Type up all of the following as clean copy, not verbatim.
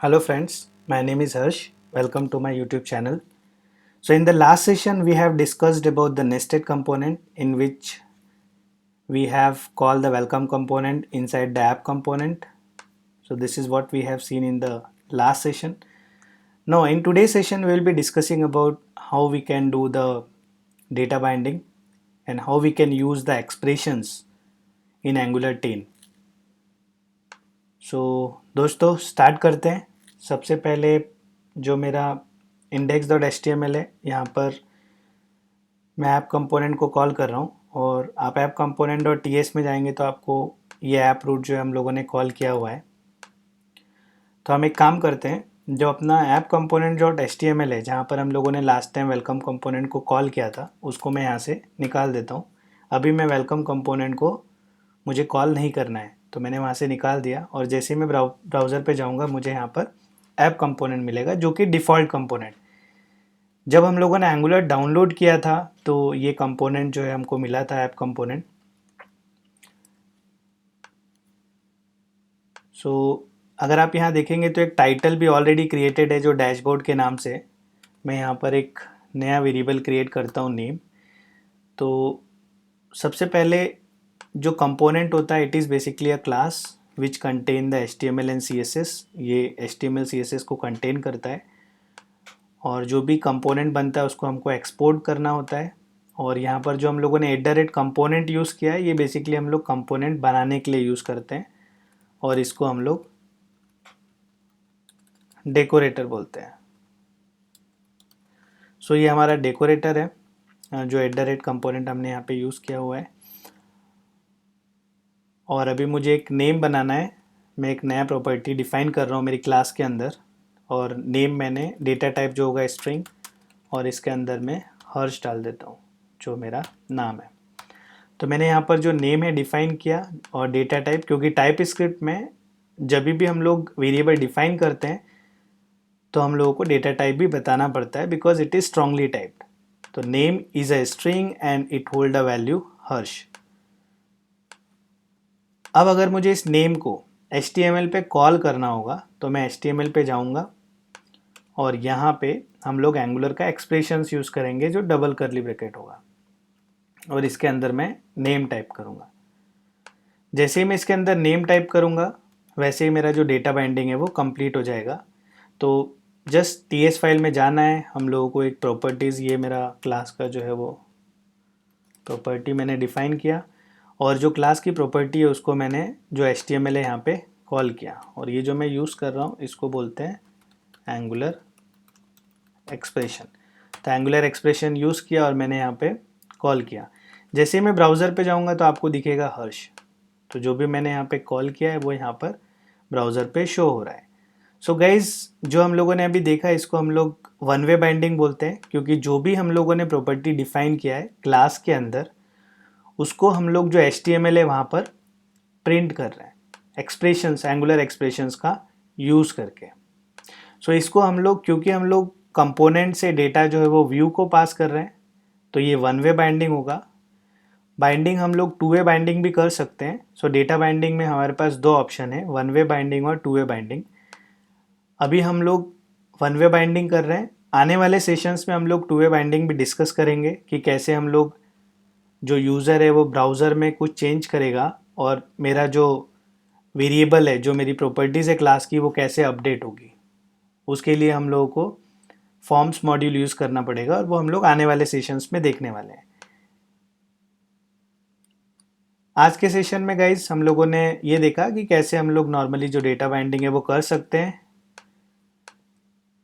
Hello friends, my name is Harsh. Welcome to my YouTube channel. So in the last session we have discussed about the nested component in which we have called the welcome component inside the app component. So this is what we have seen in the last session. Now in today's session we will be discussing about how we can do the data binding and how we can use the expressions in Angular 10. सो दोस्तों start करते हैं। सबसे पहले जो मेरा index.html है, यहाँ पर मैं ऐप कंपोनेंट को कॉल कर रहा हूँ और आप ऐप component.ts में जाएंगे तो आपको ये ऐप रूट जो है हम लोगों ने कॉल किया हुआ है। तो हम एक काम करते हैं, जो अपना ऐप component.html है जहाँ पर हम लोगों ने लास्ट टाइम वेलकम कंपोनेंट को कॉल किया था, उसको मैं यहाँ से निकाल देता हूँ। अभी मैं वेलकम कंपोनेंट को मुझे कॉल नहीं करना है, तो मैंने वहाँ से निकाल दिया और जैसे ही मैं ब्राउज़र पे जाऊँगा मुझे यहाँ पर ऐप कंपोनेंट मिलेगा जो कि डिफ़ॉल्ट कंपोनेंट। जब हम लोगों ने एंगुलर डाउनलोड किया था तो ये कंपोनेंट जो है हमको मिला था ऐप कंपोनेंट। सो अगर आप यहाँ देखेंगे तो एक टाइटल भी ऑलरेडी क्रिएटेड है जो डैशबोर्ड के नाम से। मैं यहाँ पर एक नया वेरिएबल क्रिएट करता हूँ नेम। तो सबसे पहले जो कंपोनेंट होता है it is basically a class which contain the HTML and CSS। ये HTML CSS को कंटेन करता है और जो भी कंपोनेंट बनता है उसको हमको एक्सपोर्ट करना होता है। और यहाँ पर जो हम लोगों ने कंपोनेंट यूज़ किया है ये बेसिकली हम लोग कंपोनेंट बनाने के लिए यूज़ करते हैं और इसको हम लोग डेकोरेटर बोलते हैं। सो ये हमारा डेकोरेटर है जो कंपोनेंट हमने यहाँ पे यूज़ किया हुआ है। और अभी मुझे एक नेम बनाना है। मैं एक नया प्रॉपर्टी डिफ़ाइन कर रहा हूँ मेरी क्लास के अंदर और नेम मैंने डेटा टाइप जो होगा स्ट्रिंग और इसके अंदर मैं हर्ष डाल देता हूँ जो मेरा नाम है। तो मैंने यहाँ पर जो नेम है डिफ़ाइन किया और डेटा टाइप, क्योंकि टाइप स्क्रिप्ट में जब भी हम लोग वेरिएबल डिफ़ाइन करते हैं तो हम लोगों को डेटा टाइप भी बताना पड़ता है because it is strongly typed. तो name is a string and it hold a value Harsh. अब अगर मुझे इस नेम को HTML पे कॉल करना होगा तो मैं HTML पे जाऊंगा और यहाँ पे हम लोग एंगुलर का एक्सप्रेशंस यूज़ करेंगे जो डबल करली ब्रैकेट होगा और इसके अंदर मैं नेम टाइप करूँगा। जैसे ही मैं इसके अंदर नेम टाइप करूँगा वैसे ही मेरा जो डेटा बाइंडिंग है वो कंप्लीट हो जाएगा। तो जस्ट TS फाइल में जाना है हम लोगों को। एक प्रॉपर्टीज़, ये मेरा क्लास का जो है वो प्रॉपर्टी मैंने डिफ़ाइन किया और जो क्लास की प्रॉपर्टी है उसको मैंने जो HTML है यहाँ पे कॉल किया और ये जो मैं यूज़ कर रहा हूँ इसको बोलते हैं एंगुलर एक्सप्रेशन। तो एंगुलर एक्सप्रेशन यूज़ किया और मैंने यहाँ पे कॉल किया। जैसे ही मैं ब्राउज़र पे जाऊँगा तो आपको दिखेगा हर्ष। तो जो भी मैंने यहाँ पे कॉल किया है वो यहाँ पर ब्राउज़र पे शो हो रहा है। सो गाइज़, जो हम लोगों ने अभी देखा इसको हम लोग वन वे बाइंडिंग बोलते हैं, क्योंकि जो भी हम लोगों ने प्रॉपर्टी डिफ़ाइन किया है क्लास के अंदर उसको हम लोग जो HTML है वहाँ पर प्रिंट कर रहे हैं एक्सप्रेशंस, एंगुलर एक्सप्रेशंस का यूज़ करके। सो इसको हम लोग, क्योंकि हम लोग कंपोनेंट से डेटा जो है वो व्यू को पास कर रहे हैं तो ये वन वे बाइंडिंग होगा। बाइंडिंग हम लोग टू वे बाइंडिंग भी कर सकते हैं। सो डेटा बाइंडिंग में हमारे पास दो ऑप्शन है, वन वे बाइंडिंग और टू वे बाइंडिंग। अभी हम लोग वन वे बाइंडिंग कर रहे हैं। आने वाले सेशंस में हम लोग टू वे बाइंडिंग भी डिस्कस करेंगे कि कैसे हम लोग जो यूज़र है वो ब्राउज़र में कुछ चेंज करेगा और मेरा जो वेरिएबल है, जो मेरी प्रॉपर्टीज़ है क्लास की, वो कैसे अपडेट होगी। उसके लिए हम लोगों को फॉर्म्स मॉड्यूल यूज़ करना पड़ेगा और वो हम लोग आने वाले सेशंस में देखने वाले हैं। आज के सेशन में गाइज हम लोगों ने ये देखा कि कैसे हम लोग नॉर्मली जो डेटा बाइंडिंग है वो कर सकते हैं।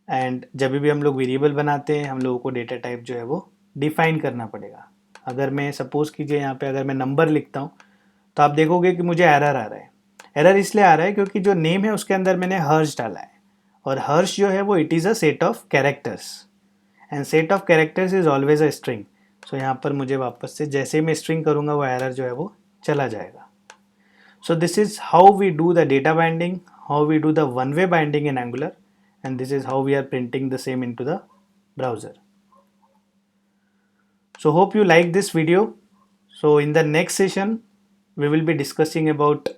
एंड जब भी हम लोग वेरिएबल बनाते हैं हम लोगों को डेटा टाइप जो है वो डिफ़ाइन करना पड़ेगा। अगर मैं सपोज़ कीजिए यहाँ पे अगर मैं नंबर लिखता हूँ तो आप देखोगे कि मुझे एरर आ रहा है। एरर इसलिए आ रहा है क्योंकि जो नेम है उसके अंदर मैंने हर्ष डाला है और हर्ष जो है वो it is a set of characters and set of characters is always a string. So यहाँ पर मुझे वापस से जैसे ही मैं स्ट्रिंग करूँगा वो एरर जो है वो चला जाएगा। So this is how we do the data binding, how we do the one-way binding in Angular, and this is how we are printing the same into the browser. So hope you like this video. So in the next session, we will be discussing about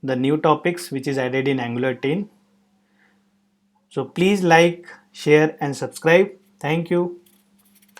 the new topics which is added in Angular 10. So please like, share and subscribe. Thank you.